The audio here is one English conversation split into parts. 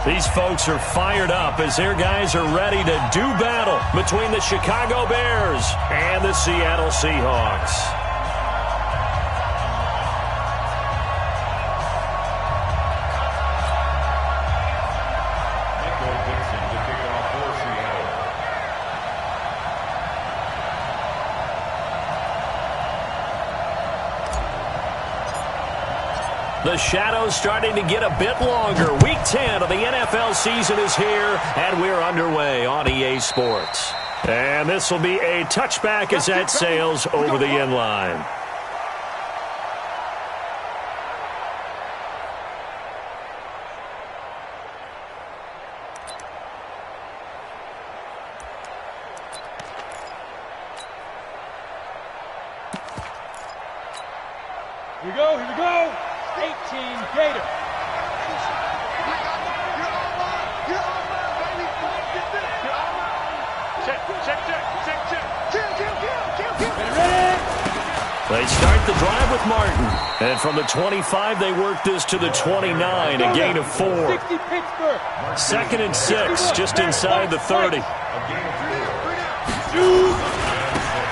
These folks are fired up as their guys are ready to do battle between the Chicago Bears and the Seattle Seahawks. The shadow's starting to get a bit longer. Week 10 of the NFL season is here, and we're underway on EA Sports. And this will be a touchback as that sails over the end line. Here we go, here we go. 18 Gator. They start the drive with Martin. And from the 25, they work this to the 29, a gain of 4. 2nd and 6, just inside the 30.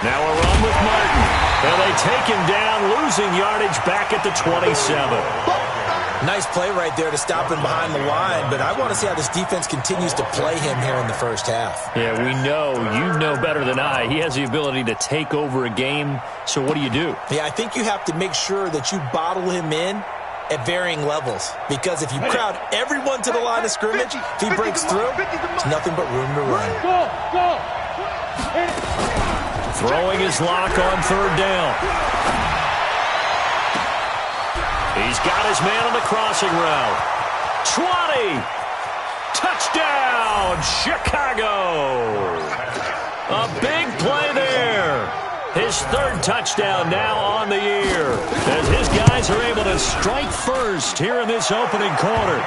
Now a run with Martin. And they take him down, losing yardage back at the 27. Nice play right there to stop him behind the line, but I want to see how this defense continues to play him here in the first half. Yeah, we know. You know better than I. He has the ability to take over a game, so what do? Yeah, I think you have to make sure that you bottle him in at varying levels, because if you crowd everyone to the line of scrimmage, if he breaks through, there's nothing but room to run. Go! Throwing his lock on 3rd down. He's got his man on the crossing route. 20. Touchdown, Chicago. A big play there. His 3rd touchdown now on the year, as his guys are able to strike first here in this opening quarter.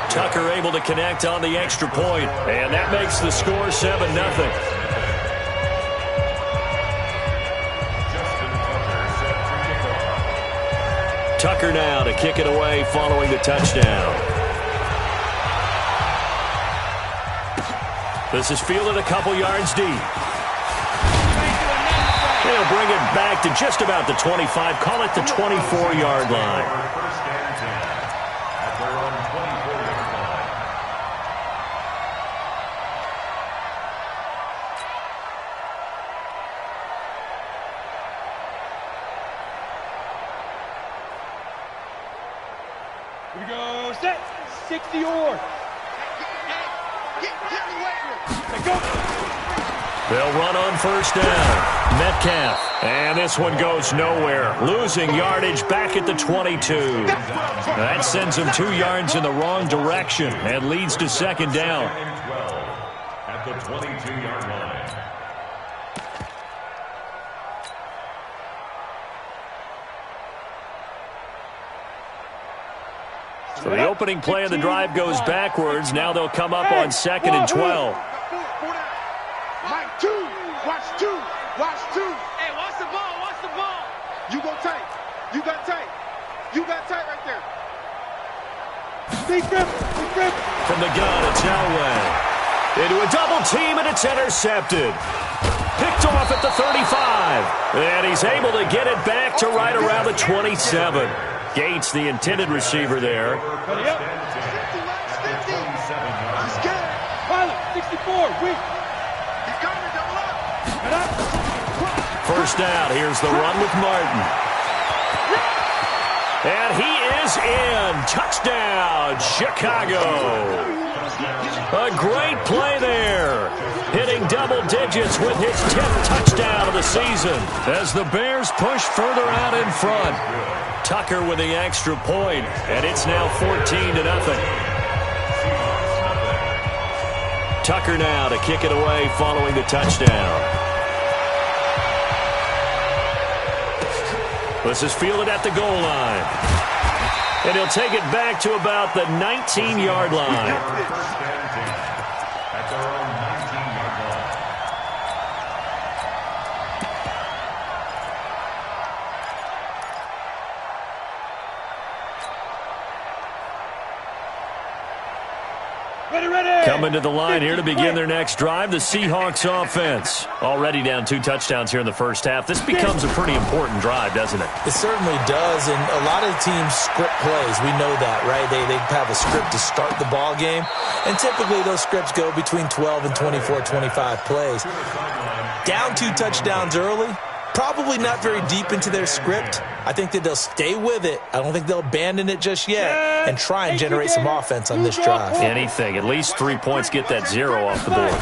Tucker able to connect on the extra point, and that makes the score 7-0. Tucker now to kick it away following the touchdown. This is fielded a couple yards deep. They'll bring it back to just about the 25. Call it the 24-yard line. Here we go, set. 60 or. They'll run on 1st down. Metcalf. And this one goes nowhere. Losing yardage back at the 22. That sends him 2 yards in the wrong direction and leads to 2nd down. At the 22-yard line. So the opening play of the drive goes backwards. Now they'll come up on 2nd and 12. Mike, 2. Watch 2. Watch 2. Hey, watch the ball. Watch the ball. You go tight. You got tight. You got tight right there. Big grip. From the gun, it's Elway. Into a double team, and it's intercepted. Picked off at the 35. And he's able to get it back to right around the 27. Gates, the intended receiver there. Ready up. 50. I'm scared. Pilot, 64. Weak. He's got me double up. Head up. 1st down. Here's the run with Martin. And he is in. Touchdown, Chicago. A great play there. Hitting double digits with his 10th touchdown of the season as the Bears push further out in front. Tucker with the extra point, and it's now 14-0. Tucker now to kick it away following the touchdown. This is fielded at the goal line. And he'll take it back to about the 19-yard line. At their own 19-yard line. Coming to the line here to begin their next drive, the Seahawks offense. Already down 2 touchdowns here in the first half. This becomes a pretty important drive, doesn't it? It certainly does, and a lot of the teams script plays. We know that, right? They have a script to start the ball game, and typically those scripts go between 12 and 24, 25 plays. Down 2 touchdowns early, probably not very deep into their script. I think that they'll stay with it. I don't think they'll abandon it just yet and try and generate some offense on this drive. Anything. At least 3 points, get that 0 off the board.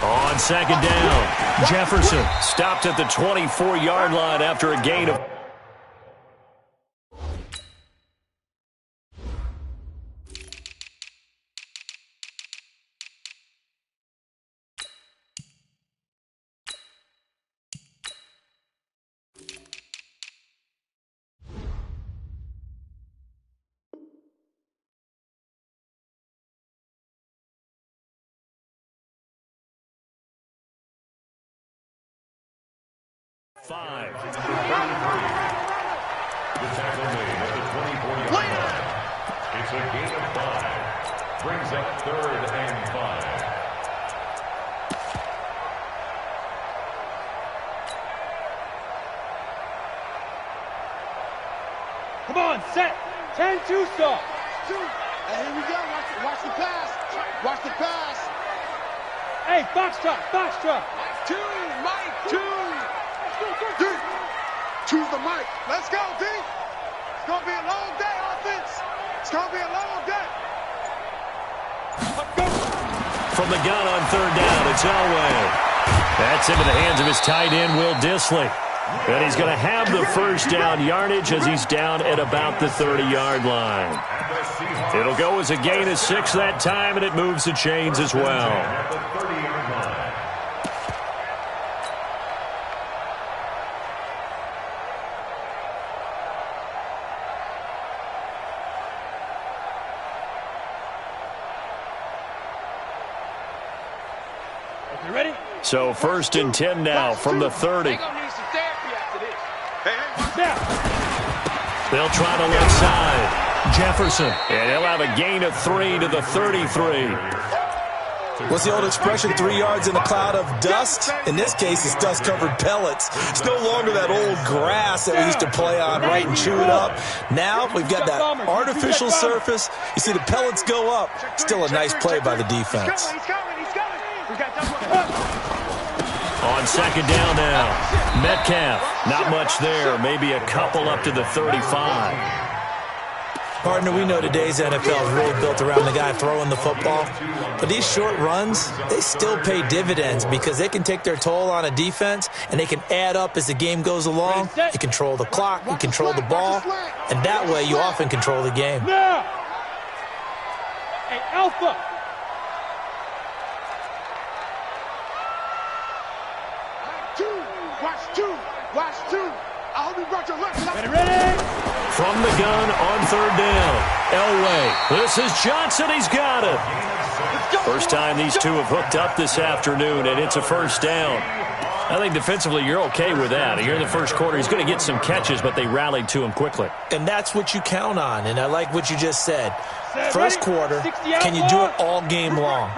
On second down, Jefferson stopped at the 24-yard line after a gain of... The tackle made at the 24-yard line. It's a gain of 5. Brings up 3rd and 5. Come on, set. 10-2 stop. And here we go. Watch the pass. Watch the pass. Hey, foxtrot, foxtrot. 2, Mike, 2. D. Choose the mic. Let's go, D. It's going to be a long day, offense. It's going to be a long day. From the gun on 3rd down, it's Elway. That's into the hands of his tight end, Will Dissly. And he's going to have the first down yardage as he's down at about the 30-yard line. It'll go as a gain of 6 that time, and it moves the chains as well. So 1st and 10 now from the 30. They're going to need some therapy after this. They'll try the left side. Jefferson. And he'll have a gain of 3 to the 33. What's the old expression, 3 yards in a cloud of dust? In this case, it's dust-covered pellets. It's no longer that old grass that we used to play on, right, and chew it up. Now we've got that artificial surface. You see the pellets go up. Still a nice play by the defense. He's coming. We got double. On second down now, Metcalf. Not much there. Maybe a couple up to the 35. Partner, we know today's NFL is really built around the guy throwing the football. But these short runs, they still pay dividends because they can take their toll on a defense, and they can add up as the game goes along. You control the clock, you control the ball, and that way you often control the game. Now. Hey, Alpha. Watch 2. I hope you brought your left. Ready? From the gun on 3rd down, Elway. This is Johnson. He's got it. First time these two have hooked up this afternoon, and it's a first down. I think defensively you're okay with that. Here in the first quarter, he's going to get some catches, but they rallied to him quickly. And that's what you count on, and I like what you just said. First quarter, can you do it all game long?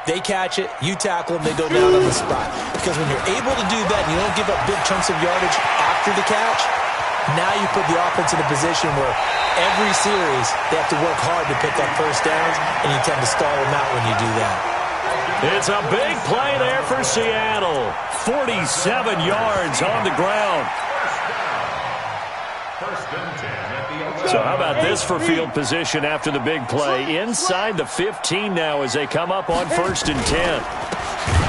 They catch it, you tackle them, they go down on the spot. Because when you're able to do that and you don't give up big chunks of yardage after the catch, now you put the offense in a position where every series they have to work hard to pick up first downs, and you tend to stall them out when you do that. It's a big play there for Seattle. 47 yards on the ground. So how about this for field position after the big play? Inside the 15 now as they come up on 1st and 10.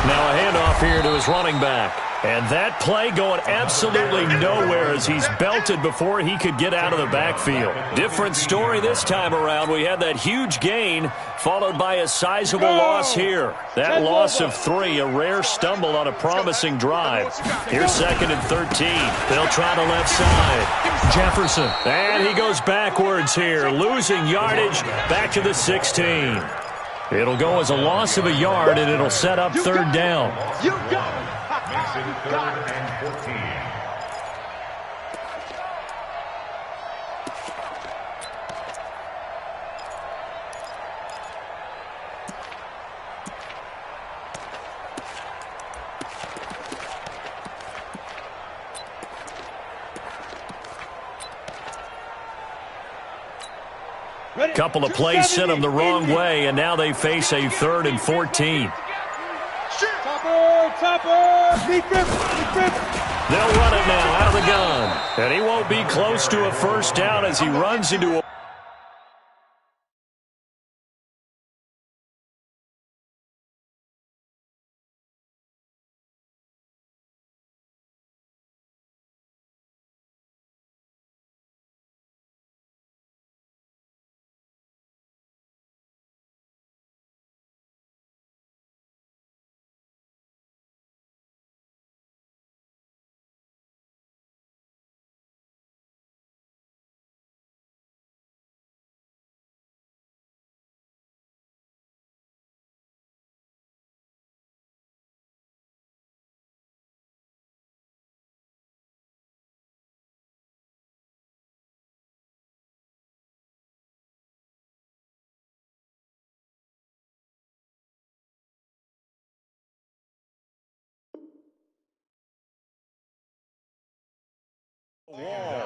Now a handoff here to his running back. And that play going absolutely nowhere as he's belted before he could get out of the backfield. Different story this time around. We had that huge gain followed by a sizable loss here. That loss of 3, a rare stumble on a promising drive. Here's 2nd and 13. They'll try the left side. Jefferson. And he goes backwards here, losing yardage back to the 16. It'll go as a loss of a yard, and it'll set up 3rd down. You got it. Makes it 3rd and 14. Couple of plays sent them the wrong way, and now they face a 3rd and 14. Topper, deep rip. They'll run it now out of the gun. And he won't be close to a first down as he runs into a...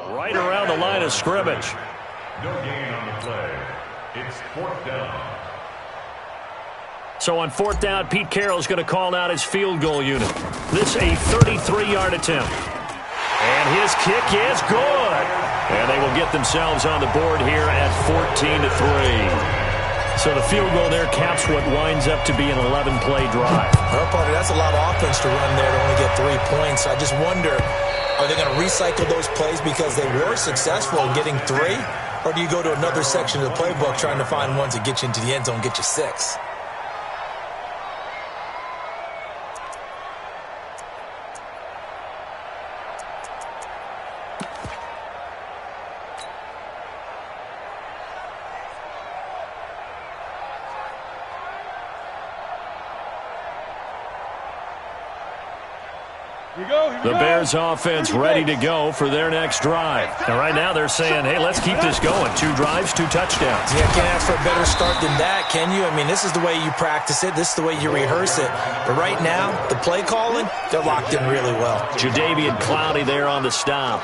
Right around the line of scrimmage. No gain on the play. It's 4th down. So on 4th down, Pete Carroll's going to call out his field goal unit. This a 33-yard attempt. And his kick is good. And they will get themselves on the board here at 14-3. So the field goal there caps what winds up to be an 11-play drive. Well, partner, that's a lot of offense to run there to only get 3 points. I just wonder, are they going to recycle those plays because they were successful in getting 3? Or do you go to another section of the playbook trying to find ones that get you into the end zone, get you 6? The Bears offense ready to go for their next drive. And right now they're saying, hey, let's keep this going. 2 drives, 2 touchdowns. Yeah, can't ask for a better start than that, can you? I mean, this is the way you practice it. This is the way you rehearse it. But right now, the play calling, they're locked in really well. Jadeveon Clowney there on the stop.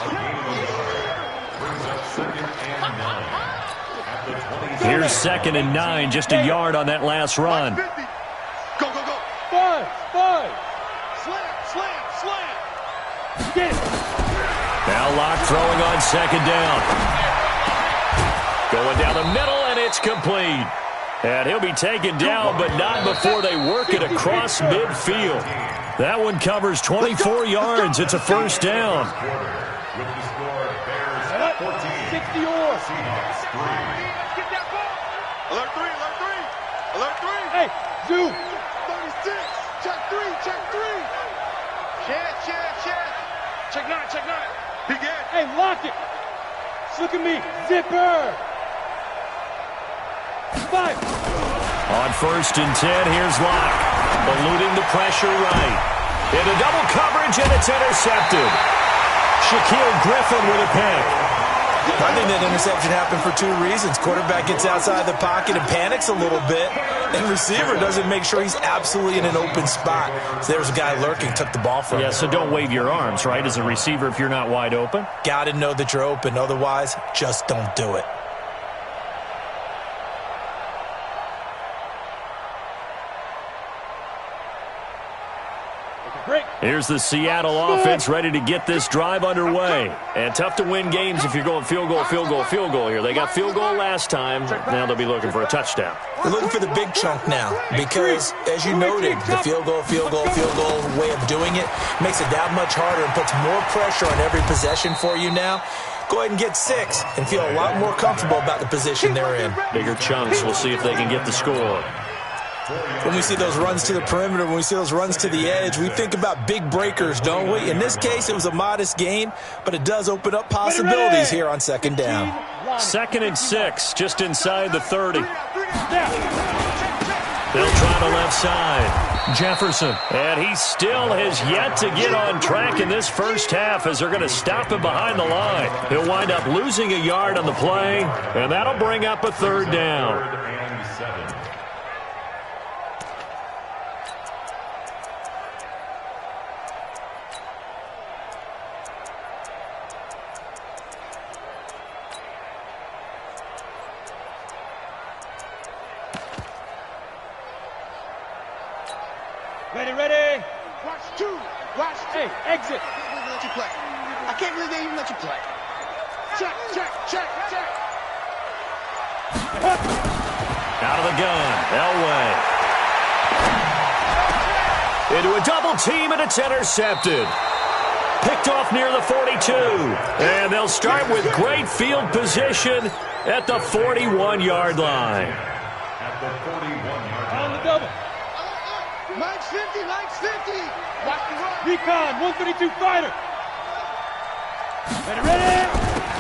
Here's 2nd and 9, just a yard on that last run. Go. 5. Slam. Get it. Now Locke throwing on 2nd down. Going down the middle, and it's complete. And he'll be taken down, but not before they work it across midfield. That one covers 24 yards. It's a first down. With the score, Bears 14. 60 or. Seahawks 3. Get that ball. Alert 3. Hey, Zoo. 36. Check 3. Check 9. Big Ed. Hey, lock it. Look at me. Zipper. 5. On 1st and 10, here's Locke. Eluding the pressure right. Into double coverage, and it's intercepted. Shaquille Griffin with a pick. I think that interception happened for 2 reasons. Quarterback gets outside the pocket and panics a little bit, and receiver doesn't make sure he's absolutely in an open spot. So there's a guy lurking, took the ball from him. Yeah, so don't wave your arms, right, as a receiver if you're not wide open. Got to know that you're open. Otherwise, just don't do it. Here's the Seattle offense ready to get this drive underway. And tough to win games if you're going field goal here. They got field goal last time. Now they'll be looking for a touchdown. They're looking for the big chunk now because, as you noted, the field goal way of doing it makes it that much harder and puts more pressure on every possession for you now. Go ahead and get 6 and feel a lot more comfortable about the position they're in. Bigger chunks. We'll see if they can get the score. When we see those runs to the perimeter, when we see those runs to the edge, we think about big breakers, don't we? In this case, it was a modest gain, but it does open up possibilities here on 2nd down. 2nd and 6, just inside the 30. They'll try the left side. Jefferson. And he still has yet to get on track in this first half as they're going to stop him behind the line. He'll wind up losing a yard on the play, and that'll bring up a 3rd down. 3rd and 7. Ready, ready. Watch two. Watch two. Hey, exit. Let you play. I can't believe they even let you play. Check, check, check, check. Out of the gun, Elway. Into a double team, and it's intercepted. Picked off near the 42. And they'll start with great field position at the 41-yard line. At the 41-yard line. On the double. Mike's 50, Mike's 50. Watch the run. Recon, 132 fighter. Ready, ready.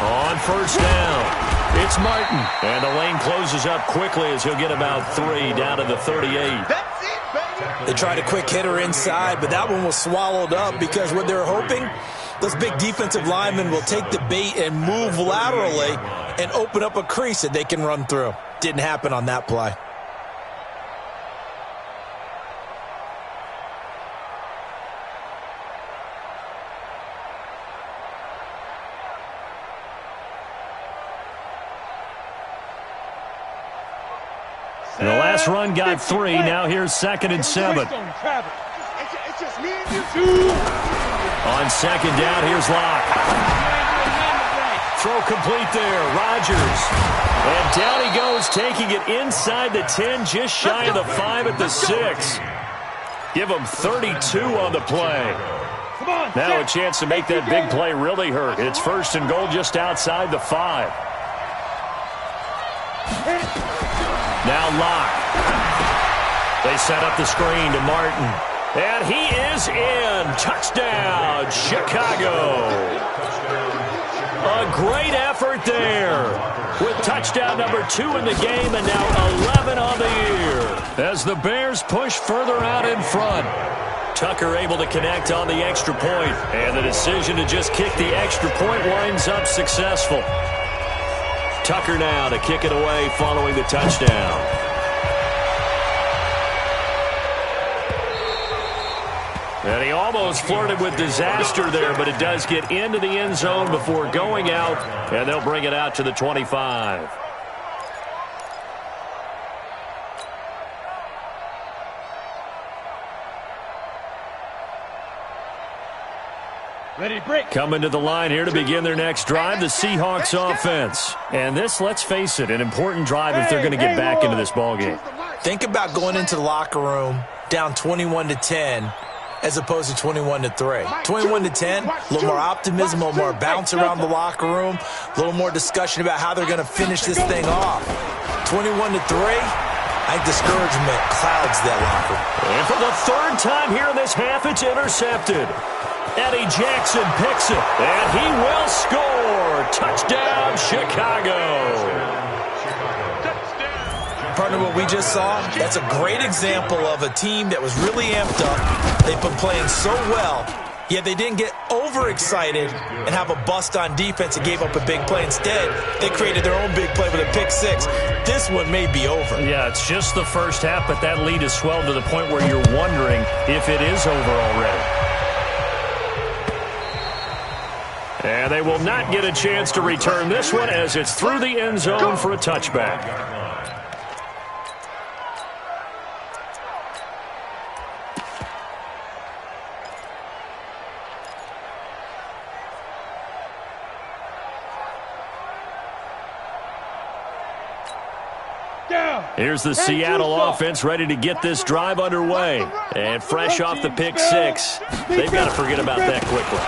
On first down, it's Martin. And the lane closes up quickly as he'll get about 3 down to the 38. That's it, baby. They tried a quick hitter inside, but that one was swallowed up because what they're hoping, those big defensive linemen will take the bait and move laterally and open up a crease that they can run through. Didn't happen on that play. And the last run got 3. Now here's 2nd and 7. It's just me and you two. On 2nd down, here's Locke. Throw complete there, Rodgers. And down he goes, taking it inside the 10, just shy of the 5 at the 6. Give him 32 on the play. Now a chance to make that big play really hurt. It's 1st and goal just outside the 5. Now Locke. They set up the screen to Martin. And he is in. Touchdown, Chicago. A great effort there. With touchdown number 2 in the game and now 11 on the year. As the Bears push further out in front. Tucker able to connect on the extra point. And the decision to just kick the extra point winds up successful. Tucker now to kick it away following the touchdown. And he almost flirted with disaster there, but it does get into the end zone before going out, and they'll bring it out to the 25. Ready to break. Coming to the line here to begin their next drive, the Seahawks offense. And this, let's face it, an important drive if they're going to get back into this ballgame. Think about going into the locker room down 21-10 as opposed to 21-3. 21-10, a little more optimism, a little more bounce around the locker room, a little more discussion about how they're going to finish this thing off. 21-3, I think discouragement clouds that locker room. And for the 3rd time here in this half, it's intercepted. Eddie Jackson picks it, and he will score. Touchdown, Chicago. Partner, what we just saw, that's a great example of a team that was really amped up. They've been playing so well, yet they didn't get overexcited and have a bust on defense and gave up a big play. Instead, they created their own big play with a pick 6. This one may be over. Yeah, it's just the first half, but that lead has swelled to the point where you're wondering if it is over already. And they will not get a chance to return this one as it's through the end zone for a touchback. Here's the Seattle offense ready to get this drive underway. And fresh off the pick 6, they've got to forget about that quickly.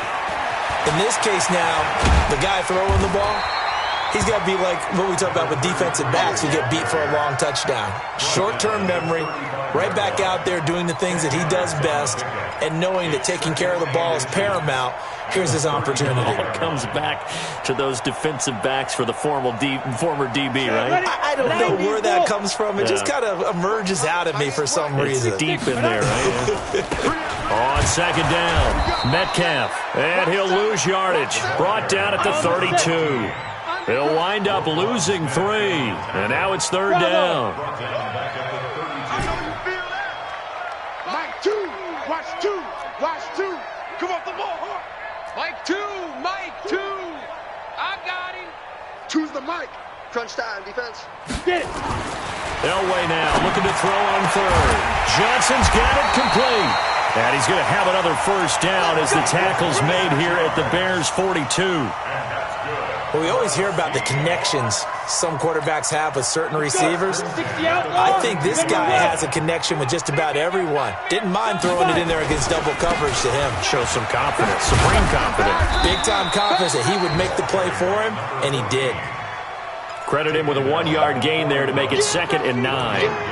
In this case now, the guy throwing the ball, he's got to be like what we talk about with defensive backs who get beat for a long touchdown. Short-term memory, right back out there doing the things that he does best, and knowing that taking care of the ball is paramount. Here's his opportunity. It comes back to those defensive backs for the former DB, right? I don't know where that comes from. It just kind of emerges out of me for some reason. It's deep in there, right? On 2nd down, Metcalf, and he'll lose yardage. Brought down at the 32. He'll wind up losing 3, and now it's 3rd down. Mike 2, watch 2, watch 2. Come off the ball. Mike 2, Mike 2. I got him. 2's the Mike. Crunch time, defense. Get it. Elway now looking to throw on third. Johnson's got it complete. And he's going to have another first down as the tackle's made here at the Bears' 42. Well, we always hear about the connections some quarterbacks have with certain receivers. I think this guy has a connection with just about everyone. Didn't mind throwing it in there against double coverage to him. Shows some confidence, supreme confidence. Big-time confidence that he would make the play for him, and he did. Credit him with a 1-yard gain there to make it 2nd and 9.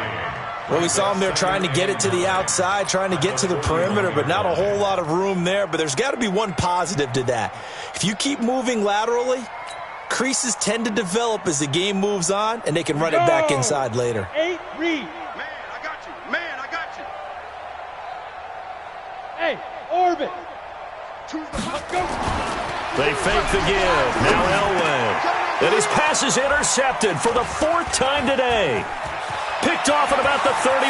Well, we saw him there trying to get it to the outside, trying to get to the perimeter, but not a whole lot of room there. But there's got to be one positive to that. If you keep moving laterally, creases tend to develop as the game moves on, and they can run it back inside later. 8, read. Man, I got you. Man, I got you. Hey, orbit. Choose the Let's go. They fake the give. Now Elway. And his pass is intercepted for the 4th time today. Picked off at about the 31.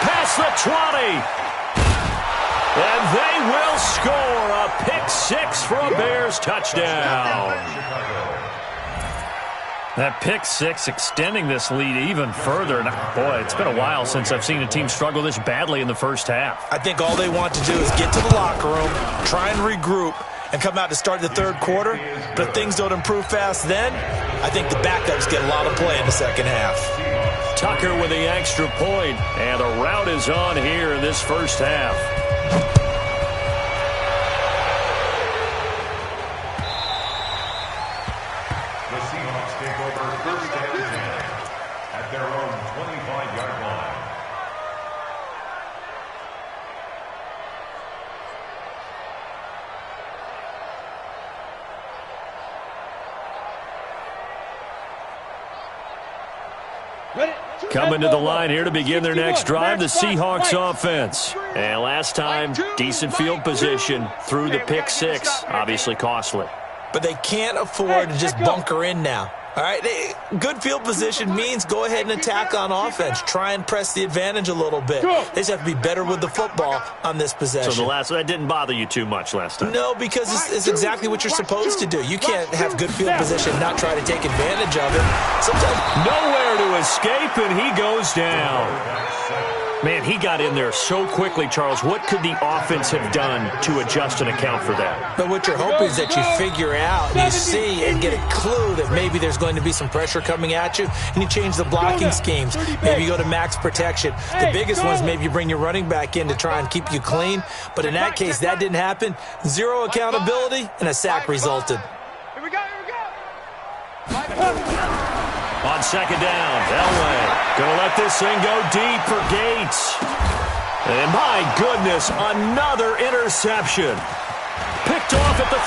Past the 20. And they will score a pick 6 for a Bears touchdown. That pick 6 extending this lead even further. And boy, it's been a while since I've seen a team struggle this badly in the first half. I think all they want to do is get to the locker room, try and regroup, and come out to start the third quarter. But if things don't improve fast then, I think the backups get a lot of play in the second half. Tucker with the extra point, and the route is on here in this first half. The Seahawks take over first and 10 at their own 25-yard line. Coming to the line here to begin their next drive, the Seahawks offense. And last time, decent field position through the pick 6. Obviously costly. But they can't afford to just bunker in now. All right, good field position means go ahead and attack on offense. Try and press the advantage a little bit. They just have to be better with the football on this possession. So that didn't bother you too much last time? No, because it's exactly what you're supposed to do. You can't have good field position and not try to take advantage of it. Sometimes nowhere to escape, and he goes down. Man, he got in there so quickly, Charles. What could the offense have done to adjust and account for that? But what you're hoping is that you figure out, and you see and get a clue that maybe there's going to be some pressure coming at you, and you change the blocking schemes. Maybe you go to max protection. The biggest one is maybe you bring your running back in to try and keep you clean. But in that case, that didn't happen. Zero accountability, and a sack resulted. Here we go, here we go. On second down, Elway going to let this thing go deep for Gates. And my goodness, another interception. Picked off at the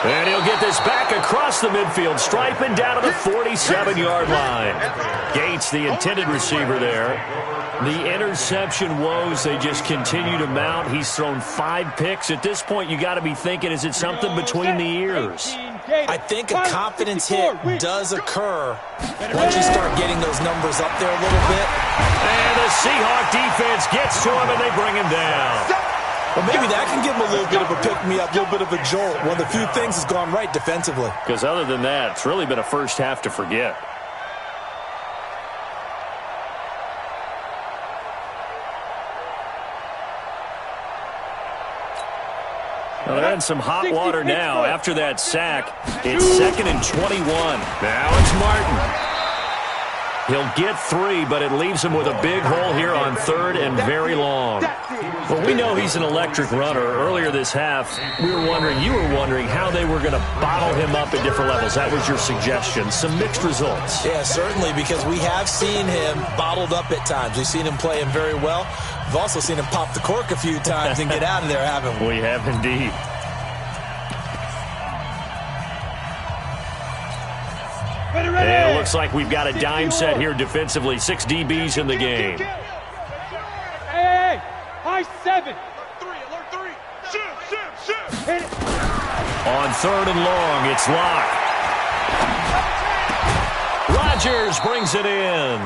33. And he'll get this back across the midfield stripe and down to the 47-yard line. Gates, the intended receiver there. The interception woes, they just continue to mount. He's thrown 5 picks. At this point, you got to be thinking, is it something between the ears? I think a confidence hit does occur once you start getting those numbers up there a little bit. And the Seahawk defense gets to him, and they bring him down. Well, maybe that can give him a little bit of a pick-me-up, a little bit of a jolt. One of the few things has gone right defensively. Because other than that, it's really been a first half to forget. Well, they're in some hot water now. After that sack, it's 2nd and 21. Now it's Martin. He'll get 3, but it leaves him with a big hole here on 3rd and very long. Well, we know he's an electric runner. Earlier this half, you were wondering how they were going to bottle him up at different levels. That was your suggestion. Some mixed results. Yeah, certainly, because we have seen him bottled up at times. We've seen him play him very well. We've also seen him pop the cork a few times and get out of there, haven't we? We have indeed. And it looks like we've got a dime set here defensively. 6 DBs in the game. Hey, high 7. Alert 3. Shift. Hit it. On 3rd and long, it's Locke. Rodgers brings it in.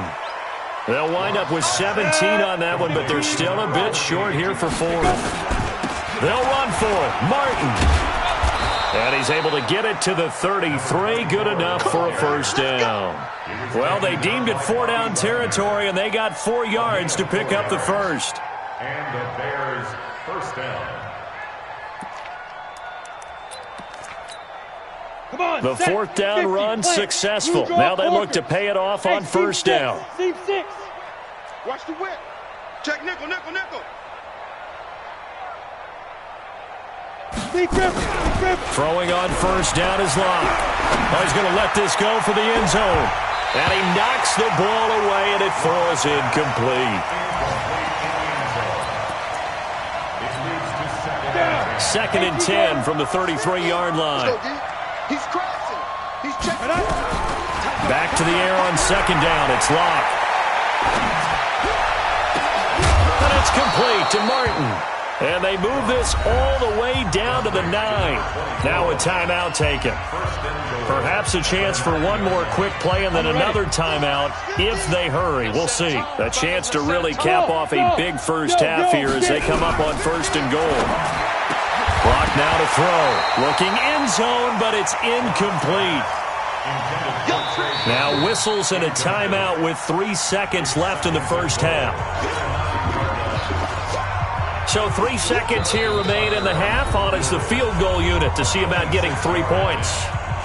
They'll wind up with 17 on that one, but they're still a bit short here for 4th. They'll run for it. Martin. And he's able to get it to the 33. Good enough for a first down. Well, they deemed it 4-down territory, and they got 4 yards to pick up the first. And the Bears first down. Come on, The fourth down 50, run play. successful. Now they look to pay it off on first down. Seam 6. Watch the whip. Check nickel, nickel, nickel. Throwing on first down is Locke. Oh, he's going to let this go for the end zone. And he knocks the ball away, and it falls incomplete. Second and 10 from the 33-yard line. He's crossing. He's checking. Back to the air on second down. It's Locke. And it's complete to Martin. And they move this all the way down to the 9. Now a timeout taken. Perhaps a chance for one more quick play and then another timeout if they hurry. We'll see. A chance to really cap off a big first half here as they come up on first and goal. Clock now to throw. Looking end zone, but it's incomplete. Now whistles and a timeout with 3 seconds left in the first half. So 3 seconds here remain in the half on as the field goal unit to see about getting 3 points.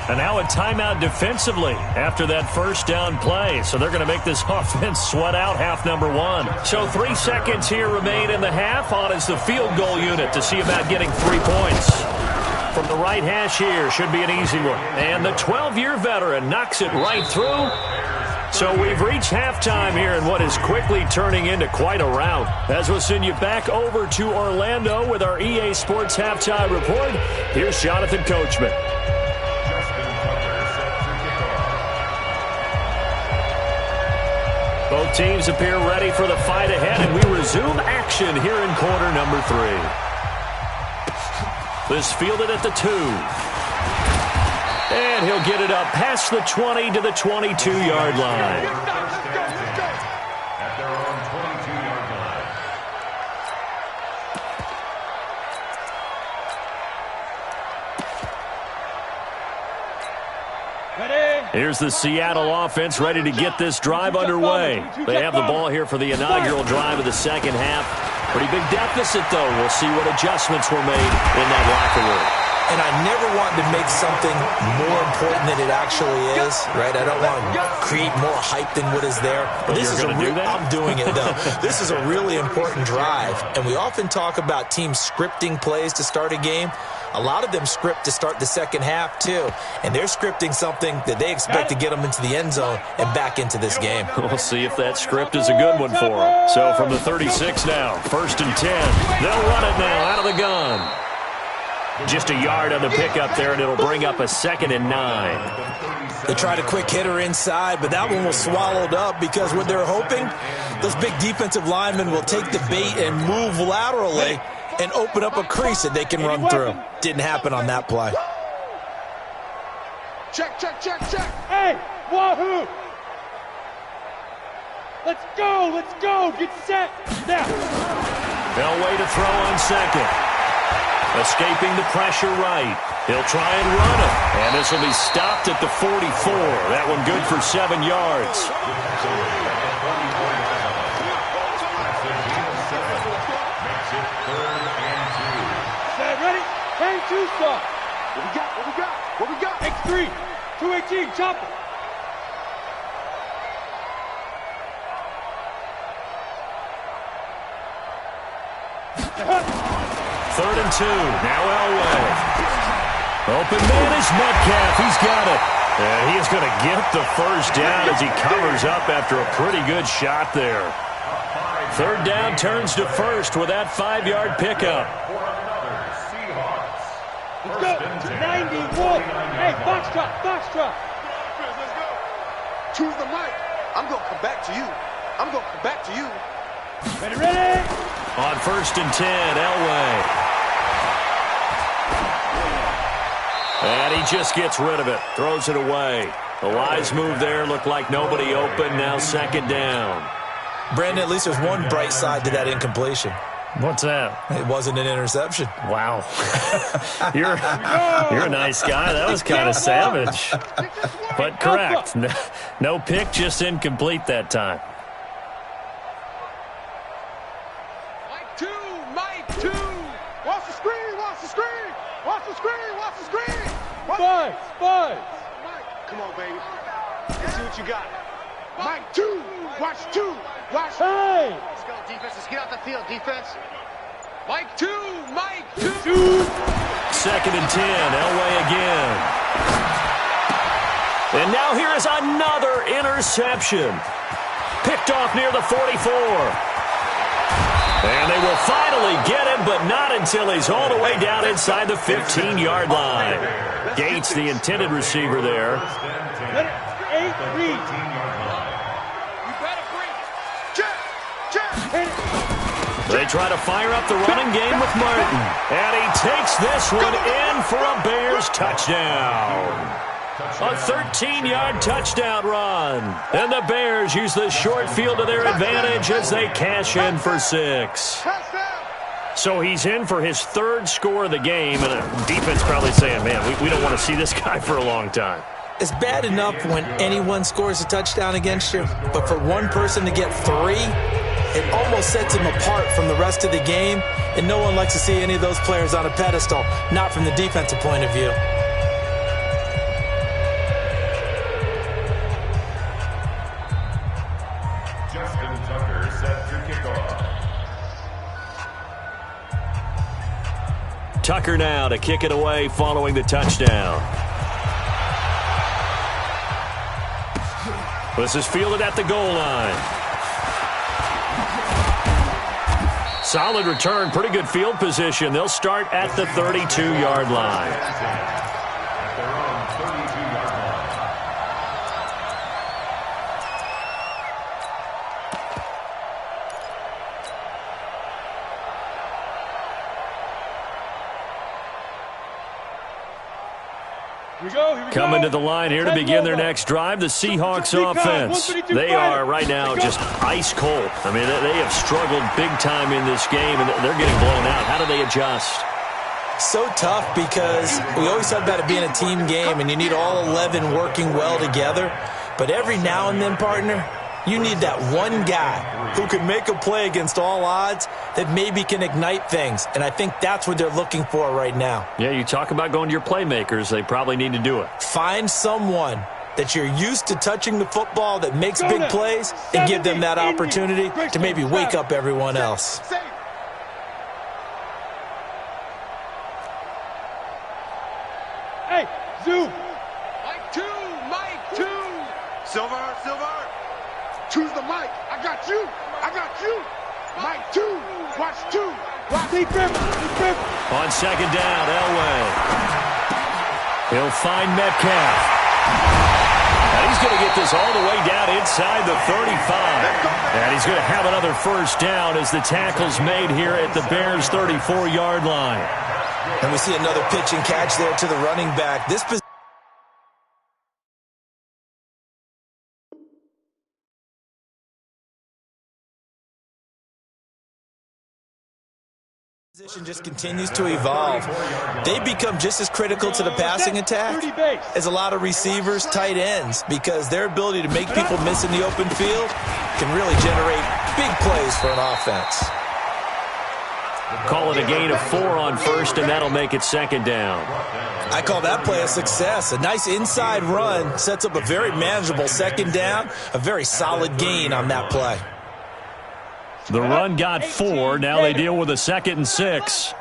And now a timeout defensively after that first down play. So they're going to make this offense sweat out half number 1. So 3 seconds here remain in the half on as the field goal unit to see about getting 3 points. From the right hash here should be an easy one. And the 12-year veteran knocks it right through. So we've reached halftime here in what is quickly turning into quite a rout. As we'll send you back over to Orlando with our EA Sports Halftime Report, here's Jonathan Coachman. Both teams appear ready for the fight ahead, and we resume action here in quarter number 3. This fielded at the 2. And he'll get it up past the 20 to the 22-yard line. At their own 22-yard line. Ready? Here's the Seattle offense ready to get this drive underway. They have the ball here for the inaugural drive of the second half. Pretty big deficit, though. We'll see what adjustments were made in that locker room. And I never want to make something more important than it actually is, right? I don't want to create more hype than what is there. But this is I'm doing it, though. This is a really important drive. And we often talk about teams scripting plays to start a game. A lot of them script to start the second half, too. And they're scripting something that they expect to get them into the end zone and back into this game. We'll see if that script is a good one for them. So from the 36 now, first and 10. They'll run it now out of the gun. Just a yard on the pickup there, and it'll bring up a second and 9. They tried a quick hitter inside, but that one was swallowed up because what they're hoping, those big defensive linemen will take the bait and move laterally and open up a crease that they can run through. Didn't happen on that play. Check, check, check, check. Hey, wahoo! Let's go, let's go. Get set. Now. They'll wait to throw on second. Escaping the pressure right. He'll try and run it. And this will be stopped at the 44. That one good for 7 yards. Set, ready? Hang 2 stop. What we got? What we got? What we got? X3. 218. Chop it. Third and 2. Now Elway. Open man is Metcalf. He's got it. And he is going to get the first down as he covers up after a pretty good shot there. Third down turns to first with that 5-yard pickup. Let's go. 91. Hey, foxtrot, foxtrot. Let's go. Choose the mic. I'm going to come back to you. I'm going to come back to you. Ready, ready. On first and 10, Elway. And he just gets rid of it. Throws it away. The wise move there. Looked like nobody open. Now second down. Brandon, at least there's one bright side to that incompletion. What's that? It wasn't an interception. Wow. You're a nice guy. That was kind of savage. But correct. No pick, just incomplete that time. Mike two. Watch the screen, watch the screen. Watch the screen, watch the screen. Spies. Mike, come on, baby. Let's see what you got. Mike two. Watch two. Watch. Hey. Let's go, defense. Let's get out the field, defense. Mike two. Second and 10. Elway again. And now here is another interception. Picked off near the 44. And they will finally get him, but not until he's all the way down inside the 15-yard line. Gates, the intended receiver there. Let it 8 read. You better bring it. Check. They try to fire up the running game with Martin. And he takes this one in for a Bears touchdown. A 13-yard touchdown run. And the Bears use the short field to their advantage as they cash in for 6. So he's in for his third score of the game, and the defense probably saying, man, we don't want to see this guy for a long time. It's bad enough when anyone scores a touchdown against you, but for one person to get 3, it almost sets him apart from the rest of the game, and no one likes to see any of those players on a pedestal, not from the defensive point of view. Tucker now to kick it away following the touchdown. This is fielded at the goal line. Solid return, pretty good field position. They'll start at the 32-yard line. Coming to the line here to begin their next drive, the Seahawks offense. They are right now just ice cold. I mean, they have struggled big time in this game, and they're getting blown out. How do they adjust? So tough because we always talk about it being a team game, and you need all 11 working well together. But every now and then, partner, you need that one guy who can make a play against all odds that maybe can ignite things. And I think that's what they're looking for right now. Yeah, you talk about going to your playmakers. They probably need to do it. Find someone that you're used to touching the football that makes big plays and give them that opportunity to maybe wake up everyone else. Hey, Zoo. Mike two. Silver. Choose the mic. I got you. Mike two. Watch two. Deep grip. On second down, Elway. He'll find Metcalf. And he's going to get this all the way down inside the 35. And he's going to have another first down as the tackle's made here at the Bears' 34-yard line. And we see another pitch and catch there to the running back. This position just continues to evolve. They become just as critical to the passing attack as a lot of receivers, tight ends, because their ability to make people miss in the open field can really generate big plays for an offense. Call it a gain of 4 on first, and that'll make it second down. I call that play a success. A nice inside run sets up a very manageable second down, a very solid gain on that play. The run got 4. Now they deal with a 2nd and 6.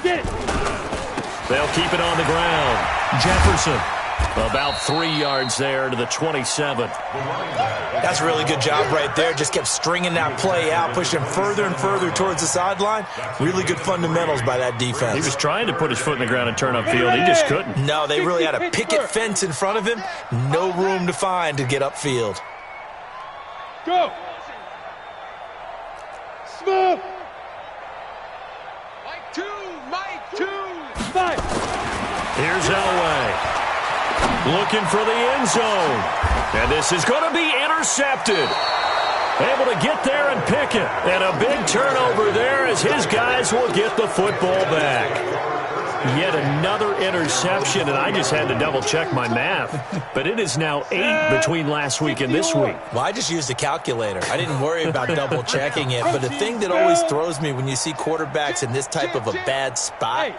Get it. They'll keep it on the ground. Jefferson about 3 yards there to the 27. That's a really good job right there. Just kept stringing that play out, pushing further and further towards the sideline. Really good fundamentals by that defense. He was trying to put his foot in the ground and turn upfield. He just couldn't. No, they really had a picket fence in front of him. No room to find to get upfield. Go. Smooth. Mike two. Five. Here's Elway. Looking for the end zone. And this is going to be intercepted. Able to get there and pick it. And a big turnover there as his guys will get the football back. Yet another interception, and I just had to double-check my math. But it is now 8 between last week and this week. Well, I just used a calculator. I didn't worry about double-checking it. But the thing that always throws me when you see quarterbacks in this type of a bad spot,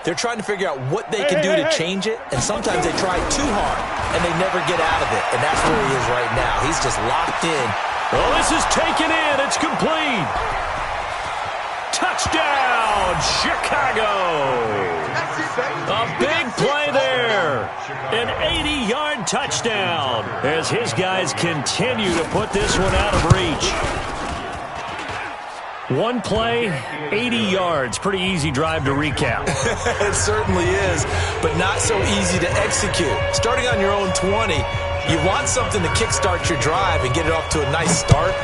they're trying to figure out what they can do to change it, and sometimes they try too hard, and they never get out of it. And that's where he is right now. He's just locked in. Well, this is taken in. It's complete. Touchdown, Chicago. A big play there. An 80-yard touchdown as his guys continue to put this one out of reach. One play, 80 yards. Pretty easy drive to recap. It certainly is, but not so easy to execute. Starting on your own 20, you want something to kickstart your drive and get it off to a nice start.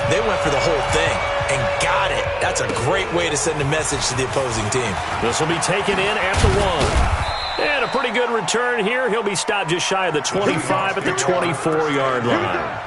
They went for the whole thing and got it. That's a great way to send a message to the opposing team. This will be taken in at the 1. And a pretty good return here. He'll be stopped just shy of the 25 at the 24-yard line.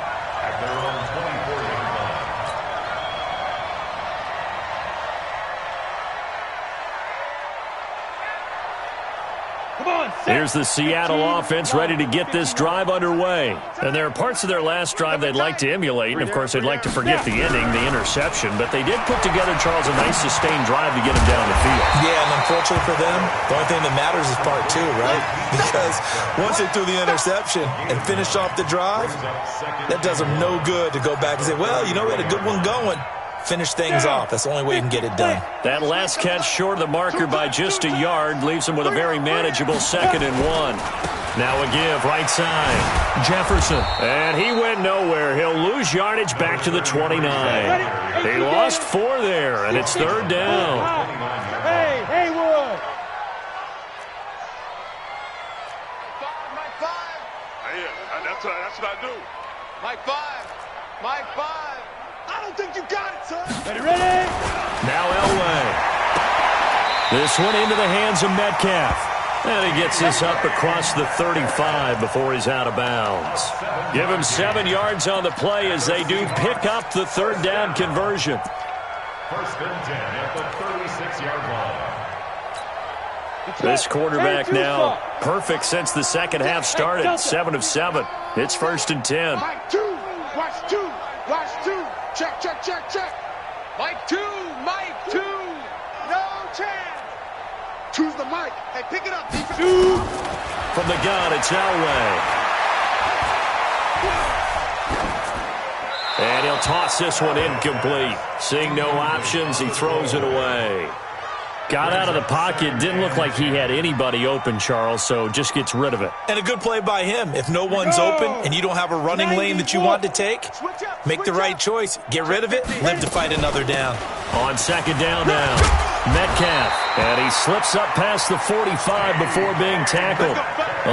Here's the Seattle offense ready to get this drive underway. And there are parts of their last drive they'd like to emulate. And, of course, they'd like to forget the ending, the interception. But they did put together, Charles, a nice sustained drive to get them down the field. Yeah, and unfortunately for them, the only thing that matters is part 2, right? Because once they threw the interception and finished off the drive, that does them no good to go back and say, well, you know, we had a good one going. Finish things off. That's the only way you can get it done. That last catch short of the marker by just a yard leaves him with a very manageable 2nd and 1. Now a give right side. Jefferson. And he went nowhere. He'll lose yardage back to the 29. He lost 4 there, and it's 3rd down. Hey, Haywood. Mike 5. Yeah, that's what I do. Mike 5. Mike 5. I don't think you got it, son. Ready? Now Elway. This one into the hands of Metcalf. And he gets this up across the 35 before he's out of bounds. Give him 7 yards on the play as they do pick up the 3rd down conversion. 1st and 10 at the 36-yard line. This quarterback now perfect since the second half started. 7 of 7. It's 1st and 10. Mike 2. Watch 2. Watch 2. Check, check, check, check. Mike 2. Mike 2. No chance. Choose the mic. Hey, pick it up. Defense. 2. From the gun, it's Elway. And he'll toss this one incomplete. Seeing no options, he throws it away. Got out of the pocket. Didn't look like he had anybody open, Charles, so just gets rid of it. And a good play by him. If no one's open and you don't have a running lane that you want to take, make the right choice. Get rid of it. Live to fight another down. On 2nd down now, Metcalf. And he slips up past the 45 before being tackled.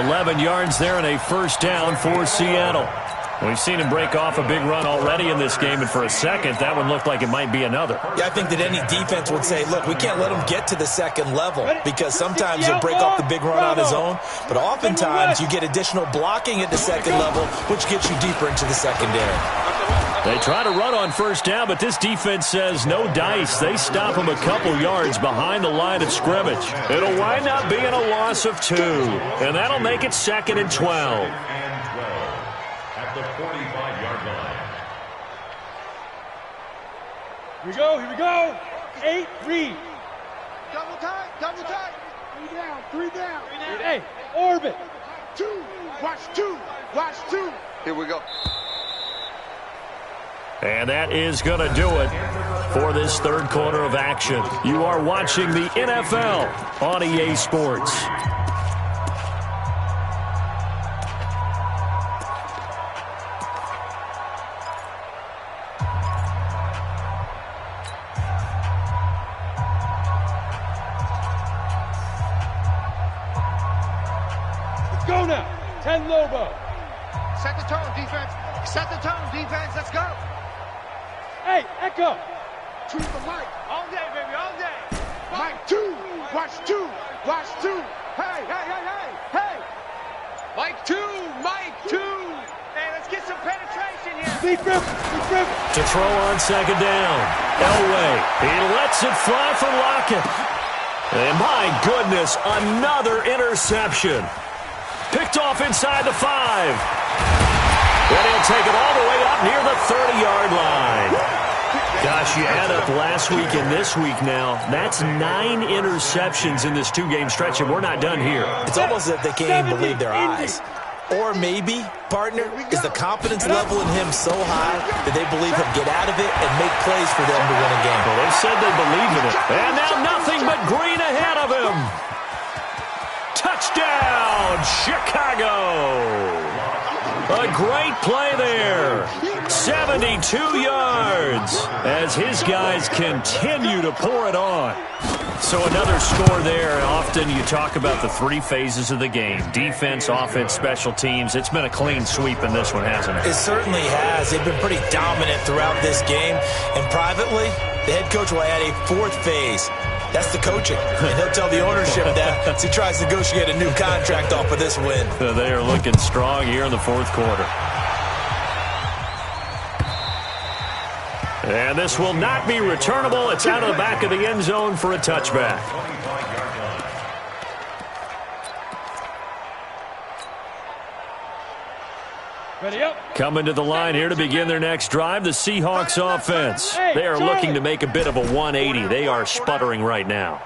11 yards there and a 1st down for Seattle. We've seen him break off a big run already in this game, and for a second, that one looked like it might be another. Yeah, I think that any defense would say, look, we can't let him get to the 2nd level because sometimes he'll break off the big run on his own, but oftentimes you get additional blocking at the 2nd level, which gets you deeper into the secondary. They try to run on 1st down, but this defense says no dice. They stop him a couple yards behind the line of scrimmage. It'll wind up being a loss of 2, and that'll make it 2nd and 12. At the 45-yard line. Here we go. 8, read. Double tight, double tight. 3 down, 3 down. Hey, orbit. 2, watch 2, watch 2. Here we go. And that is going to do it for this 3rd quarter of action. You are watching the NFL on EA Sports. Go now. 10 Lobo. Set the tone, defense. Set the tone, defense. Let's go. Hey, Echo. Choose the mic. All day, baby, all day. Mike 2. Watch 2. Watch 2. Hey, hey, hey, hey, hey. Mike 2. Mike 2. Hey, let's get some penetration here. To throw on second down. Elway, he lets it fly for Lockett. And my goodness, another interception. Picked off inside the 5. Then he'll take it all the way up near the 30-yard line. Gosh, you add up last week and this week now, that's 9 interceptions in this 2-game stretch, and we're not done here. It's almost as if they can't even believe their eyes. Or maybe, partner, is the confidence level in him so high that they believe he'll get out of it and make plays for them to win a game. Well, they said they believe in it. And now nothing but green ahead of him. Touchdown, Chicago. A great play there. 72 yards as his guys continue to pour it on. So another score there. Often you talk about the 3 phases of the game. Defense, offense, special teams. It's been a clean sweep in this one, hasn't it? It certainly has. They've been pretty dominant throughout this game. And privately, the head coach will add a 4th phase. That's the coaching. And he'll tell the ownership that as he tries to negotiate a new contract off of this win. They are looking strong here in the 4th quarter. And this will not be returnable. It's out of the back of the end zone for a touchback. Ready up. Coming to the line here to begin their next drive, the Seahawks offense. They are looking to make a bit of a 180. They are sputtering right now.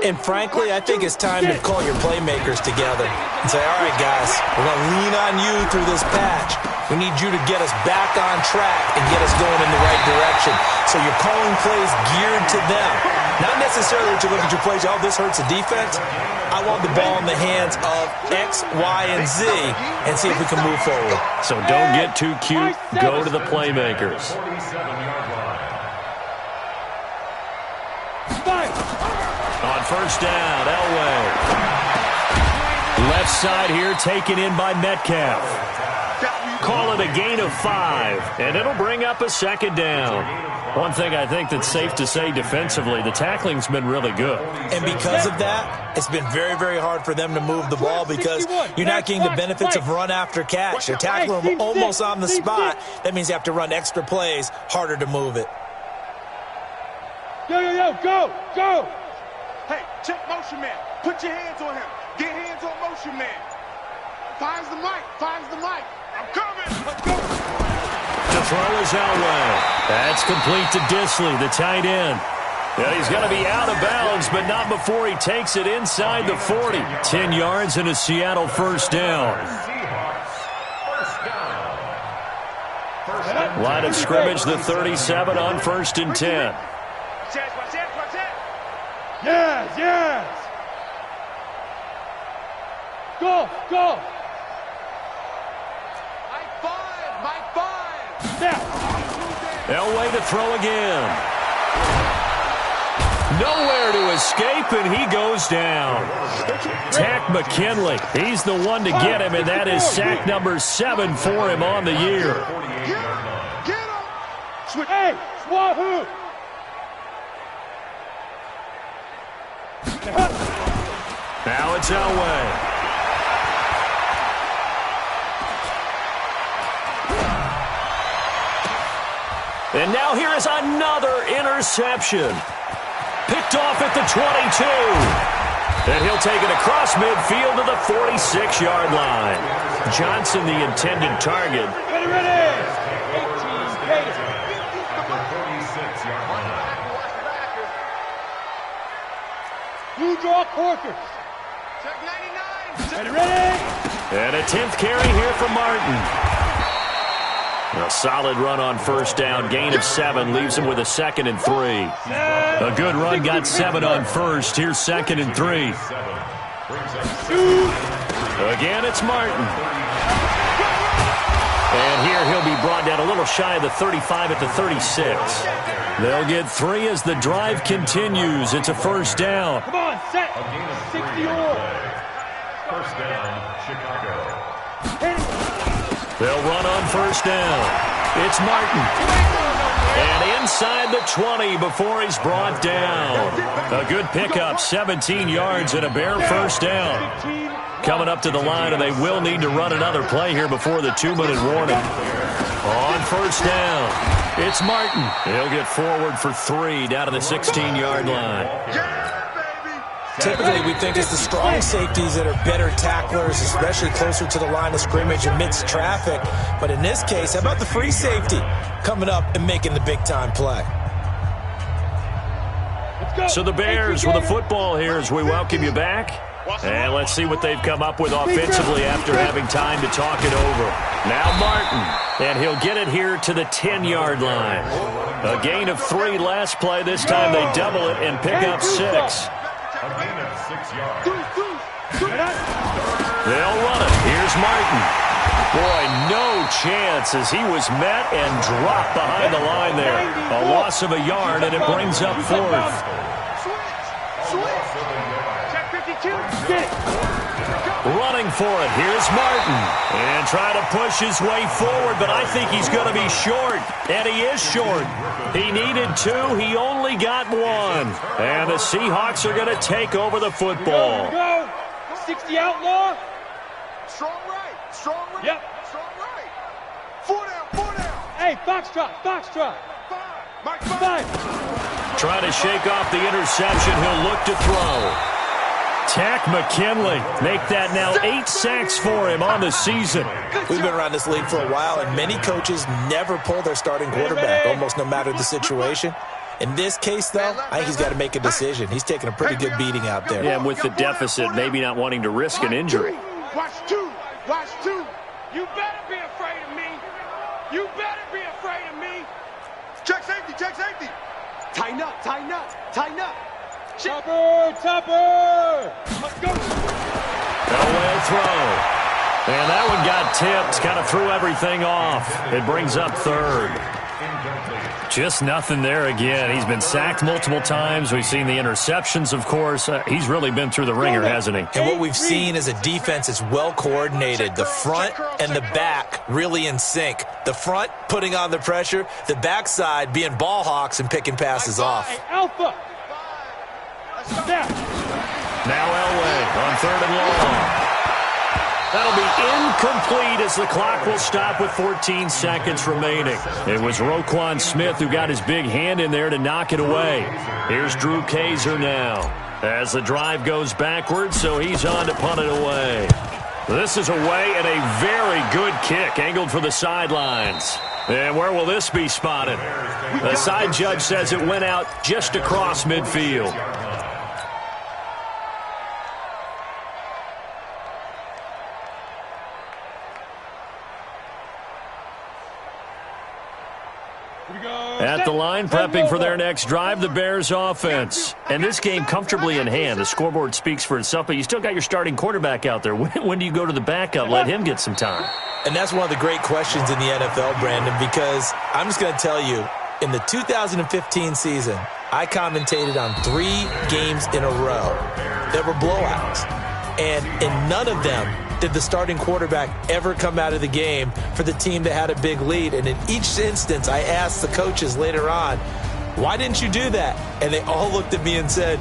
And frankly, I think it's time to call your playmakers together and say, all right, guys, we're going to lean on you through this patch. We need you to get us back on track and get us going in the right direction. So you're calling plays geared to them. Not necessarily that you look at your plays, oh, this hurts the defense. I want the ball in the hands of X, Y, and Z and see if we can move forward. So don't get too cute. Go to the playmakers. On first down, Elway. Left side here taken in by Metcalf. Call it a gain of 5, and it'll bring up a second down. One thing I think that's safe to say defensively, the tackling's been really good. And because of that, it's been very, very hard for them to move the ball because you're not getting the benefits of run after catch. They're tackling them almost on the spot. That means you have to run extra plays, harder to move it. Yo, go, go. Hey, check motion man. Put your hands on him. Get hands on motion man. Finds the mic. I'm coming. Let's go. To throw is Elway. That's complete to Disley, the tight end. Yeah, he's going to be out of bounds, but not before he takes it inside the 40. 10 yards and a Seattle first down. Line of scrimmage, the 37 on 1st and 10. Yes. Go. Mike 5. Step. Elway to throw again. Nowhere to escape, and he goes down. Tack McKinley, he's the one to get him, and that is sack number 7 for him on the year. Get him. Switch. Hey, Wahoo. Now it's Elway. And now here is another interception. Picked off at the 22. And he'll take it across midfield to the 46-yard line. Johnson, the intended target. Ready. 18 pace. You draw Corkers. Check 99. Ready. And a 10th carry here from Martin. A solid run on first down. Gain of 7 leaves him with a 2nd and 3. A good run got 7 on first. Here's 2nd and 3. Again, it's Martin. And here he'll be brought down a little shy of the 35 at the 36. They'll get 3 as the drive continues. It's a first down. Come on, set. 60 all. First down, Chicago. They'll run on first down. It's Martin. And inside the 20 before he's brought down. A good pickup, 17 yards and a bare first down. Coming up to the line, and they will need to run another play here before the 2-minute warning. On first down. It's Martin. He'll get forward for 3 down to the 16-yard line. Typically, we think it's the strong safeties that are better tacklers, especially closer to the line of scrimmage amidst traffic. But in this case, how about the free safety coming up and making the big-time play? So the Bears with the football here as we welcome you back. And let's see what they've come up with offensively after having time to talk it over. Now Martin, and he'll get it here to the 10-yard line. A gain of 3 last play. This time they double it and pick up 6. A gain of 6 yards. They'll run it. Here's Martin. Boy, no chance as he was met and dropped behind the line there. A loss of a yard, and it brings up 4th. Running for it. Here's Martin. And trying to push his way forward, but I think he's going to be short. And he is short. He needed 2. He only got 1. And the Seahawks are going to take over the football. Go. 60 outlaw. Strong right. Strong right. Yep. Strong right. 4 down. 4 down. Hey, foxtrot. Foxtrot. 5. Mike 5. Trying to shake off the interception. He'll look to throw. Tack McKinley make that now 8 sacks for him on the season. We've been around this league for a while, and many coaches never pull their starting quarterback, almost no matter the situation. In this case, though, I think he's got to make a decision. He's taking a pretty good beating out there. Yeah, and with the deficit, maybe not wanting to risk an injury. Watch 2. Watch 2. You better be afraid of me. You better be afraid of me. Check safety. Check safety. Tighten up. Tighten up. Tighten up. Topper. Topper. Let's go. Away throw. And that one got tipped. Kind of threw everything off. It brings up 3rd. Just nothing there again. He's been sacked multiple times. We've seen the interceptions, of course. He's really been through the ringer, hasn't he? And what we've seen is a defense that's well coordinated. The front and the back really in sync. The front putting on the pressure. The backside being ball hawks and picking passes off. Hey, Alpha. Now Elway on 3rd and long. That'll be incomplete as the clock will stop with 14 seconds remaining. It was Roquan Smith who got his big hand in there to knock it away. Here's Drew Kaiser now as the drive goes backwards, so he's on to punt it away. This is away and a very good kick angled for the sidelines. And where will this be spotted? The side judge says it went out just across midfield. At the line, prepping for their next drive, the Bears offense. And this game comfortably in hand. The scoreboard speaks for itself, but you still got your starting quarterback out there. When do you go to the backup? Let him get some time. And that's one of the great questions in the NFL, Brandon, because I'm just going to tell you, in the 2015 season, I commentated on 3 games in a row that were blowouts. And in none of them did the starting quarterback ever come out of the game for the team that had a big lead. And in each instance, I asked the coaches later on, why didn't you do that? And they all looked at me and said,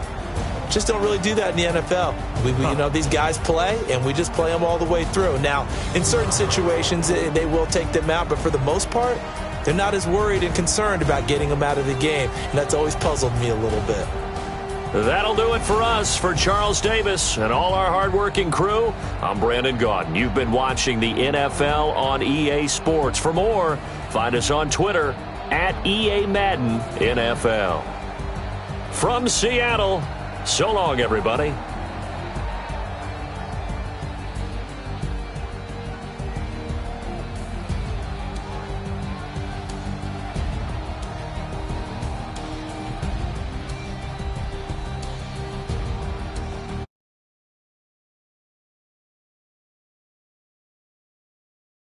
just don't really do that in the NFL. You know, these guys play, and we just play them all the way through. Now, in certain situations, they will take them out, but for the most part, they're not as worried and concerned about getting them out of the game. And that's always puzzled me a little bit. That'll do it for us. For Charles Davis and all our hardworking crew, I'm Brandon Gaudin. You've been watching the NFL on EA Sports. For more, find us on Twitter at EA Madden NFL. From Seattle, so long, everybody.